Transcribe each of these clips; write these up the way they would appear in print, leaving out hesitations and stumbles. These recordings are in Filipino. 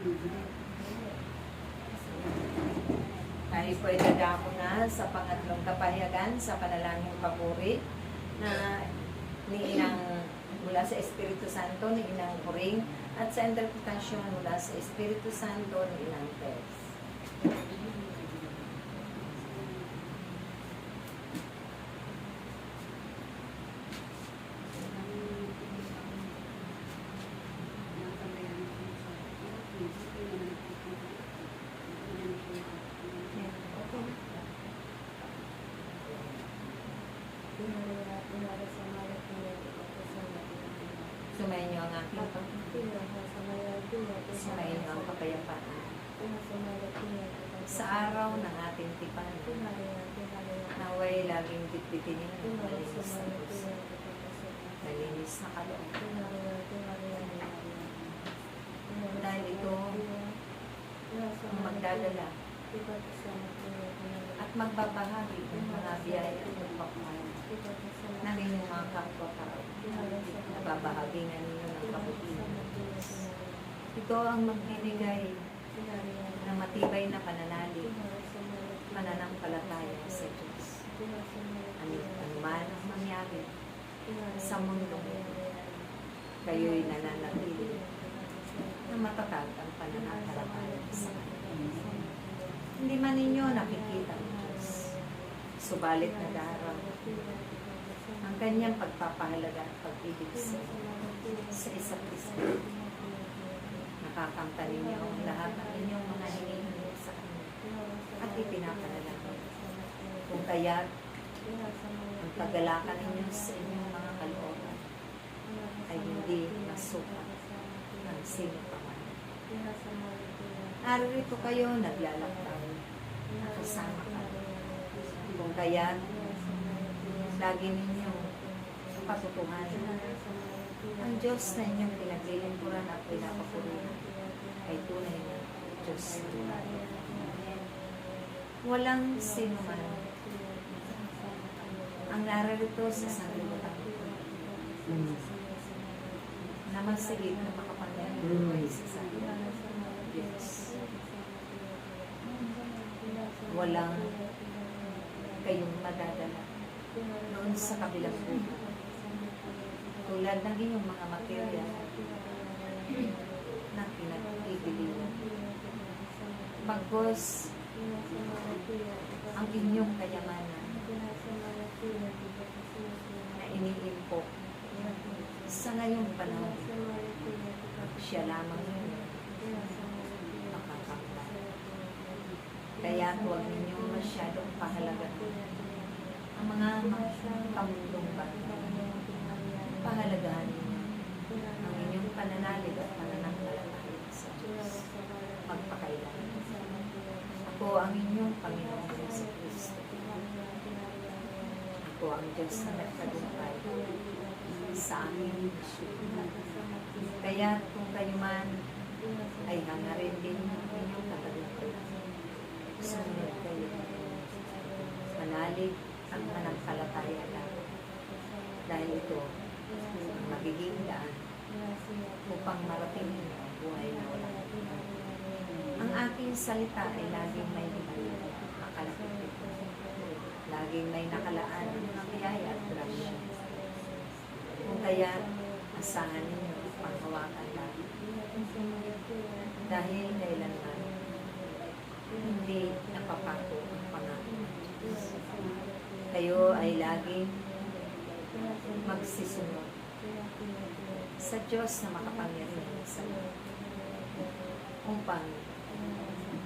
Ay pwede ako na sa pangatlong kapahayagan sa panalangin papuri na ni Inang mula sa Espiritu Santo ni Inang Puring at sa interpretasyon mula sa Espiritu Santo ni Inang Tess. Sumayin niyo ang aking sumayin niyo ang kapayapaan sa araw ng ating tipan. Naway laging bitbitin niyo ng malinis na puso, malinis na kaloob. Dahil ito ang magdadala at magbabahagi ng mga biyaya at pagpapahal ng inyong mga kapwa-tao. Nababahagi nga ninyo ng kabutihan. Ito ang magbibigay ng matibay na pananalig, pananampalataya sa Diyos. Anuman ang mangyari sa mundong ito, kayo'y nananatili na matatag ang pananampalataya sa Kanya. Hindi man ninyo nakikita ang Diyos, subalit nadarang ang Kanyang pagpapahalaga at pag-ibig sa isa't isa. Nakakamta ninyo ang lahat ng inyong mga hinihingi sa Kanya at ipinapanalangin. Kung kaya't ang paggalakan ninyo sa inyong mga kalooban ay hindi masukat ng sino pa man. Narito kayo naglalakbay, nakasama kayo. Kung kaya't lagi ninyong patutuhanan ang Diyos na inyong pinaglilingkuran at pinapapurihan ay tunay na Diyos. Walang sino man ang narito sa sanglibutan na masigit na makapangyarihan sa Diyos. Walang kayong madadala noon sa kabilang buhay. Tulad ng inyong mga material na pinag-ibilihan. Bagos ang inyong kayamanan na iniimpok sa ngayong panahon. Siya lamang yun makakamtan. Kaya huwag ninyong masyadong pahalagahan ang mga pamundong bagay. Pahalagahan ninyo ang inyong pananalig at pananampalataya sa Diyos. Magpakailan. Ako ang inyong Panginoong Yesu Cristo. Ako ang Diyos na nagtagumpay sa aming misyon. Kaya kung kayo man ay hangarin din ang inyong katagumpay. Sumunod kayo. Manalig ang manampalataya lang. Dahil ito ang magiging daan upang marating ninyo ang buhay na walang hanggan. Ang aking salita ay laging may liman, makalapit. Laging may nakalaan ng mga biyaya at grasya. Kung kaya, asahan ninyo ang panghawakan lagi. Dahil kailanman, hindi napapako ang pangako ng Diyos. Kayo ay laging magsisunod sa Diyos na makapangyarihan sa iyo upang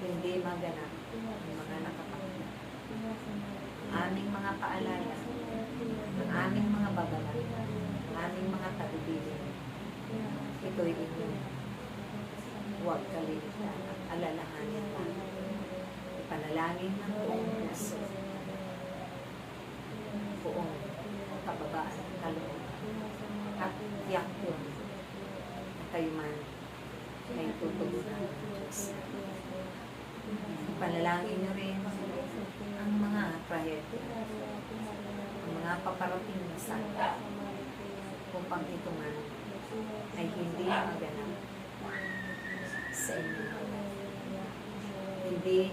hindi maganap ang mga nakapangit. Aming mga paalala, ang aming mga babala, ang aming mga tagubilin, ito'y inyong huwag kalimutan at alalahanin lang. Ipanalangin ng buong puso, buong kababaan at kalooban at tiyak yun na kayo man ay tutugunan ng Diyos. Ipanalangin nyo rin ang mga trahedya, ang mga paparating na santa upang ito man ay hindi maganap sa inyo. kundi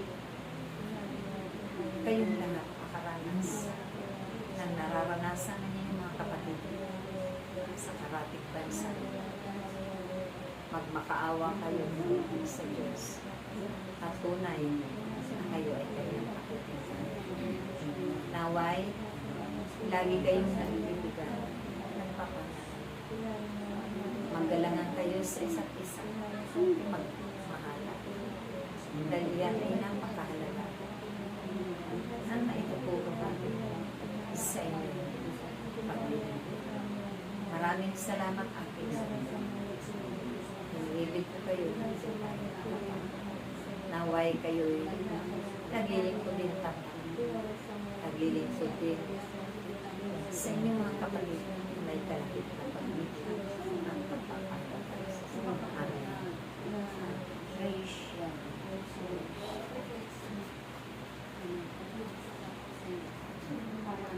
kayong lahat makaranas ng nararanasan ninyong mga kapatid sa karatig bansa. Magmakaawa kayo sa Diyos at tunay na kayo ay kanyang kapatid. Naway, lagi kayong nalilibigan, nagpapangalan. Maggalangan kayo sa isa't isa, magmahala. Dahil yan ay napakahalaga na naituturo natin sa inyo paglilingkod. Maraming salamat aking Nilibig ko kayo ng naway kayo'y naglilingkod din tapat. Naglilingkod din sa inyong mga kapatid na may kalapit na pagmigil ang pagpapakita sa mga amin.